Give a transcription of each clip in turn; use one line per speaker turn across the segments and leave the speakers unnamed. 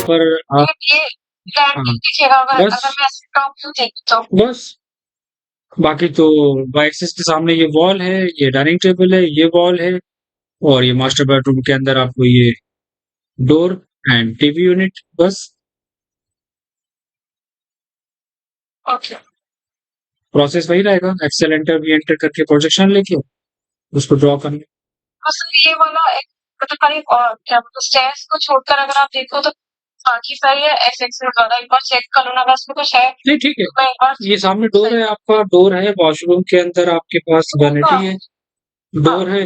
पर आप
ये प्लान
हाँ,
दिखेगा अगर
बस
अगर मैं ऐसे टॉप व्यू देखूँ तो।
बस बाकी तो वाइसिस के सामने ये वॉल है, ये डाइनिंग टेबल है, ये वॉल है और ये मास्टर बेडरूम के अंदर आपको ये डोर एंड टीवी यूनिट बस।
ओके।
प्रोसेस वही रहेगा, एक्सेल एंटर वी एंटर करके प्रोजेक्शन लेके उसको ड्रॉ करना।
तो सर ये वाला एक मतलब खाली और क्या बोलते स्टेयर्स को छोड़कर अगर आप देखो तो बाकी सारी है एसएक्स में वाला एक बार चेक कर लो ना अगर उसमें कुछ है
नहीं ठीक है,
मैं एक बार
ये सामने डोर है आपका, डोर है वॉशरूम के अंदर आपके पास वैनिटी है, डोर है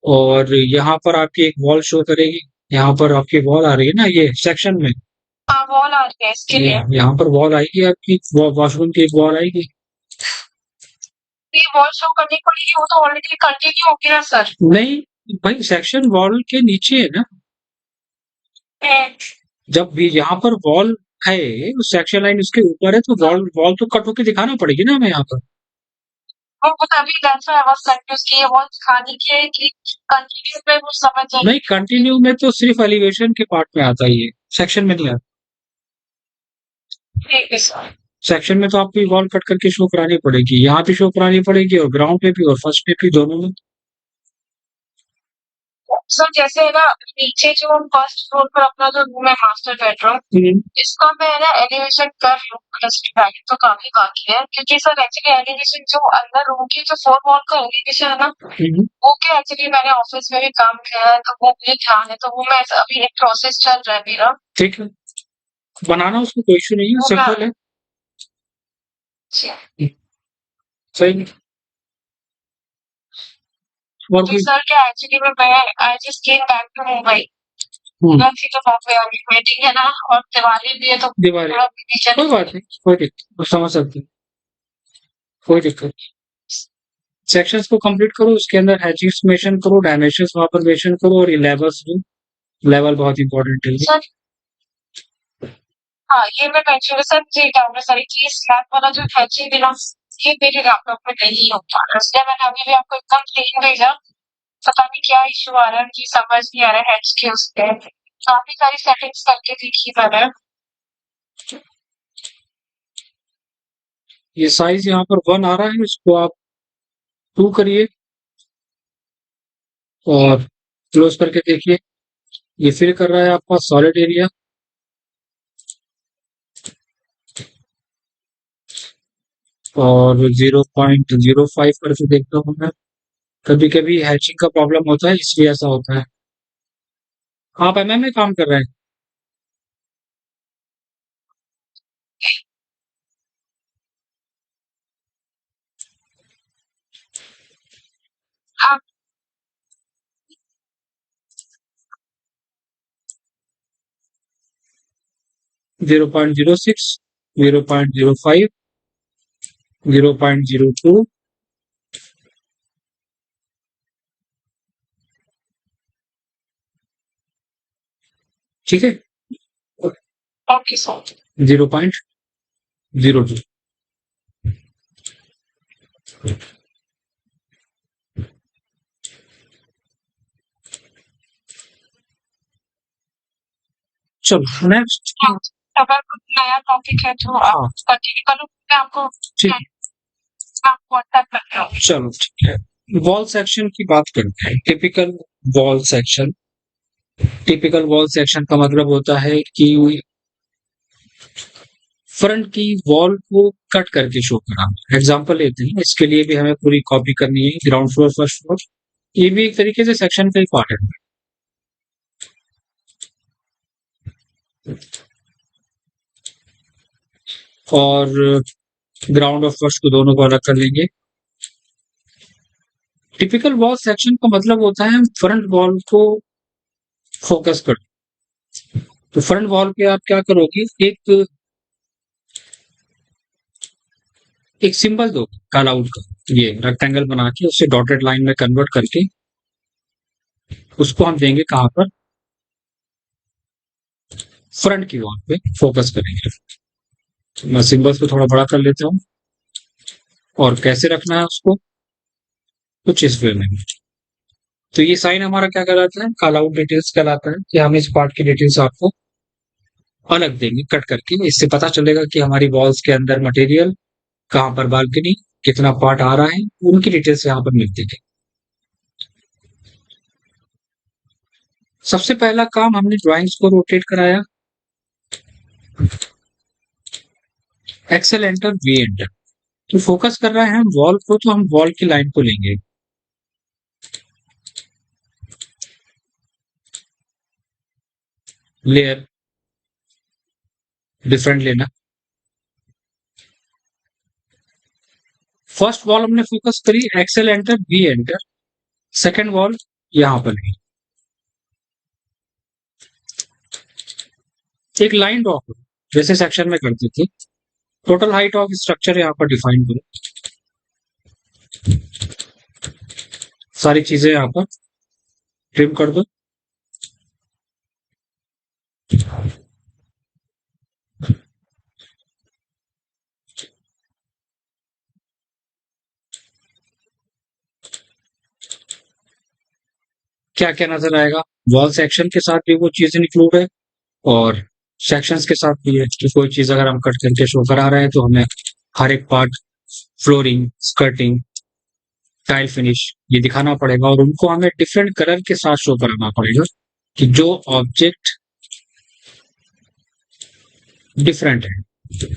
और यहाँ पर आपकी एक वॉल शो करेगी, यहाँ पर आपकी वॉल आ रही है ना ये सेक्शन में,
हाँ वॉल आ रही है इसके लिए।
यहाँ पर वॉल आएगी आपकी, वॉशरूम की एक वॉल आएगी।
ये वॉल शो करनी पड़ेगी वो तो ऑलरेडी कंटिन्यू हो गया सर।
नहीं भाई, सेक्शन वॉल के नीचे है ना, जब भी यहाँ पर वॉल है, सेक्शन लाइन उसके ऊपर है तो वॉल वॉल तो कट होके दिखाना पड़ेगी ना हमें यहाँ पर।
वो तभी that's why I was confuse कि ये वॉल दिखाने की है कि कंटिन्यू पे वो समझ जाए।
नहीं, कंटिन्यू में तो सिर्फ एलिवेशन के पार्ट में आता ही है, सेक्शन में नहीं आता।
ठीक है सर।
सेक्शन में तो आपको वॉल कट करके शो करानी पड़ेगी, यहाँ भी शो करानी पड़ेगी और ग्राउंड पे भी और फर्स्ट पे भी, दोनों में।
सर जैसे है ना नीचे जो फर्स्ट फ्लोर पर अपना जो रूम है मास्टर बेडरूम इसका मैं है ना एलिवेशन कर लूँ तो काफी बाकी है क्योंकि सर एक्चुअली एलिवेशन जो अंदर रूम की जो फोर वॉल का एलिवेशन है ना वो क्या एक्चुअली मैंने ऑफिस में भी काम किया है तो वो मुझे ध्यान है तो वो मैं अभी एक प्रोसेस चल रहा है मेरा।
ठीक है, बनाना उसमें कोई इशू नहीं है,
वो
सिंपल है।
मैं
सही। और
तो
कोई
सर क्या एक्चुअली में मैं I just came back to Mumbai
hmm,
थी तो वहाँ पे अभी मीटिंग है ना और दिवाली भी है तो
दिवाली
थोड़ा busy चल
कोई बात नहीं, कोई दिक्कत, वो समझ सकते हैं, कोई दिक्कत नहीं। सेक्शंस को कंप्लीट करो, उसके अंदर हैचिंग्स मेंशन करो, डायमेंशंस वहां पर मेंशन करो और ये लेवल्स दो, लेवल बहुत इंपॉर्टेंट है।
सर हाँ ये मैं मेंशन सर जी डाउन है सर कि स्लैब वाला जो हैचिंग है ना ये मेरे लैपटॉप में नहीं हो पा रहा है इसलिए मैंने अभी भी आपको एकदम प्लेन भेजा पता नहीं क्या इशू आ रहा है मुझे समझ नहीं आ रहा है हैच के उस पे काफी सारी सेटिंग्स करके देखी मैंने।
ये साइज यहाँ पर 1 आ रहा है, इसको आप 2 करिए और क्लोज करके देखिए, ये फिल कर रहा है आपका सॉलिड एरिया। और 0.05 करके देखता हूँ मैं, कभी कभी हैचिंग का प्रॉब्लम होता है इसलिए ऐसा होता है। आप एमएम में काम कर रहे हैं?
हाँ
0.06, 0.05, 0.02, ठीक है,
ओके सर
0.02। चलो नेक्स्ट।
हाँ अगर कुछ नया टॉपिक है तो आप
हाँ
कंटिन्यू करो मैं आपको
ठीक,
आपको व्हाट्सएप करता हूँ।
चलो ठीक है। वॉल सेक्शन की बात करते हैं। Typical wall section, typical wall section का मतलब होता है कि फ्रंट की वॉल को कट करके शो कराना। एग्जांपल लेते हैं, इसके लिए भी हमें पूरी कॉपी करनी है, ग्राउंड फ्लोर फर्स्ट फ्लोर, ये भी एक तरीके से सेक्शन का ही पार्ट है। और ग्राउंड और फर्स्ट को दोनों को अलग कर लेंगे। टिपिकल वॉल सेक्शन का मतलब होता है फ्रंट वॉल को फोकस कर। तो फ्रंट वॉल पे आप क्या करोगे, एक सिंबल दो कॉल आउट का, ये रेक्टेंगल बना के उसे डॉटेड लाइन में कन्वर्ट करके उसको हम देंगे कहां पर, फ्रंट की वॉल पे फोकस करेंगे। मैं सिंबल्स को थोड़ा बड़ा कर लेता हूँ और कैसे रखना है उसको, कुछ इस वे में। तो ये साइन हमारा क्या कहलाता है, कॉल आउट डिटेल्स कहलाता है कि हम इस पार्ट की डिटेल्स आपको अलग देंगे कट करके। इससे पता चलेगा कि हमारी वॉल्स के अंदर मटेरियल कहाँ पर बालकनी कितना पार्ट आ रहा है, उनकी डिटेल्स यहाँ पर मिलती है। सबसे पहला काम हमने ड्राइंग्स को रोटेट कराया, एक्सेल एंटर वी एंटर। तो फोकस कर रहे हैं हम वॉल को, तो हम वॉल की लाइन को लेंगे, लेयर डिफरेंट लेना। फर्स्ट वॉल हमने फोकस करी, Excel enter we enter. Second wall यहां पर नहीं, एक लाइन ड्रॉ करो जैसे सेक्शन में करते थे। टोटल हाइट ऑफ स्ट्रक्चर यहाँ पर डिफाइन करो, सारी चीजें यहाँ पर ट्रिम कर दो। क्या क्या नजर आएगा, वॉल सेक्शन के साथ भी वो चीजें इंक्लूड है और सेक्शंस के साथ भी है कि कोई चीज अगर हम कट करके शो करा रहे हैं तो हमें हर एक part, flooring, skirting, tile finish ये दिखाना पड़ेगा और उनको हमें डिफरेंट कलर के साथ शो कराना पड़ेगा कि जो ऑब्जेक्ट डिफरेंट है।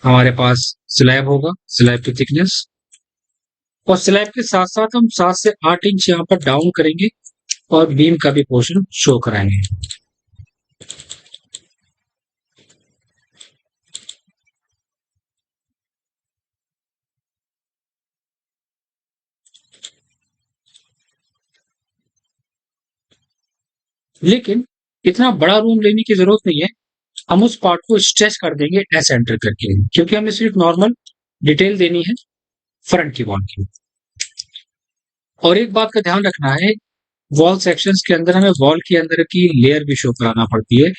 हमारे पास स्लैब होगा, स्लैब की थिकनेस, और स्लैब के साथ साथ हम 7 से 8 इंच यहाँ पर डाउन करेंगे और बीम का भी पोर्शन शो कराएंगे। लेकिन इतना बड़ा रूम लेने की जरूरत नहीं है, हम उस पार्ट को स्ट्रेच कर देंगे एस एंटर करके, क्योंकि हमें सिर्फ नॉर्मल डिटेल देनी है फ्रंट की वॉल की। और एक बात का ध्यान रखना है, वॉल सेक्शंस के अंदर हमें वॉल के अंदर की लेयर भी शो कराना पड़ती है,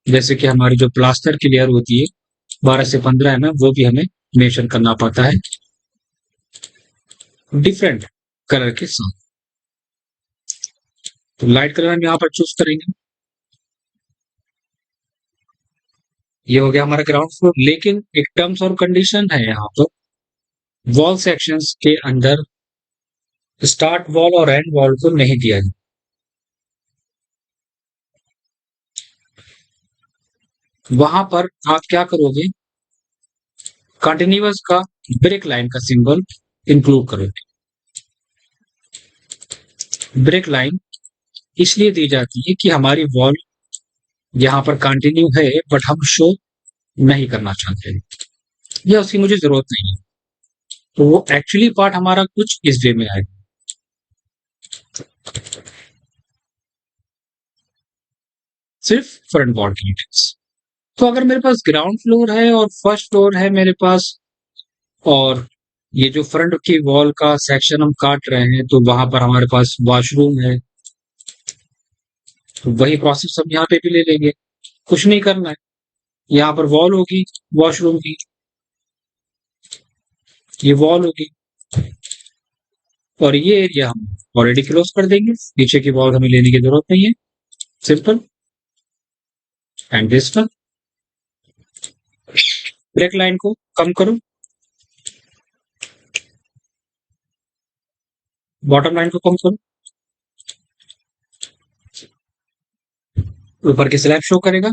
जैसे कि हमारी जो प्लास्टर की लेयर होती है 12 से 15 mm, वो भी हमें मेंशन करना पड़ता है डिफरेंट कलर के साथ। तो लाइट कलर हम यहाँ पर चूज करेंगे। ये हो गया हमारा ग्राउंड फ्लोर, लेकिन एक टर्म्स और कंडीशन है यहाँ पर, वॉल सेक्शंस के अंदर स्टार्ट वॉल और एंड वॉल को नहीं दिया है। वहां पर आप क्या करोगे, कंटिन्यूअस का ब्रेक लाइन का सिंबल इंक्लूड करोगे। ब्रेक लाइन इसलिए दी जाती है कि हमारी वॉल यहाँ पर कंटिन्यू है बट हम शो नहीं करना चाहते, या उसकी मुझे जरूरत नहीं है, तो वो एक्चुअली पार्ट हमारा कुछ इस वे में आएगा। सिर्फ फ्रंट वॉल की डिटेल्स। तो अगर मेरे पास ग्राउंड फ्लोर है और फर्स्ट फ्लोर है मेरे पास, और ये जो फ्रंट की वॉल का सेक्शन हम काट रहे हैं, तो वहां पर हमारे पास वॉशरूम है, तो वही प्रोसेस हम यहाँ पे भी ले लेंगे, कुछ नहीं करना है। यहाँ पर वॉल होगी वॉशरूम की, ये वॉल होगी, और ये एरिया हम ऑलरेडी क्लोज कर देंगे, पीछे की वॉल हमें लेने की जरूरत नहीं है। Simple and this one. Break line को कम करो, बॉटम लाइन को कम करो, ऊपर की स्लैब शो करेगा,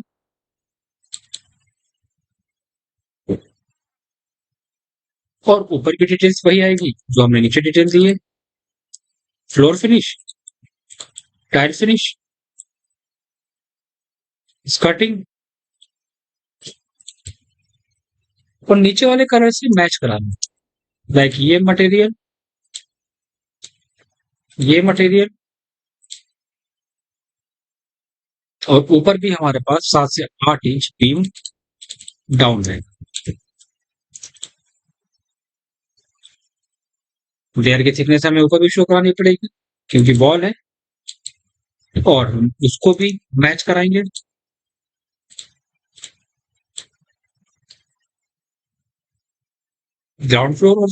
और ऊपर की डिटेल्स वही आएगी जो हमने नीचे डिटेल दी है। Floor finish, tile finish, skirting, और नीचे वाले कलर से मैच कराना, लाइक ये मटेरियल, ये मटेरियल, और ऊपर भी हमारे पास 7 से 8 इंच बीम डाउन है। लेयर की थिकनेस हमें ऊपर भी शो करानी पड़ेगी क्योंकि वॉल है, और हम उसको भी मैच कराएंगे। ग्राउंड फ्लोर और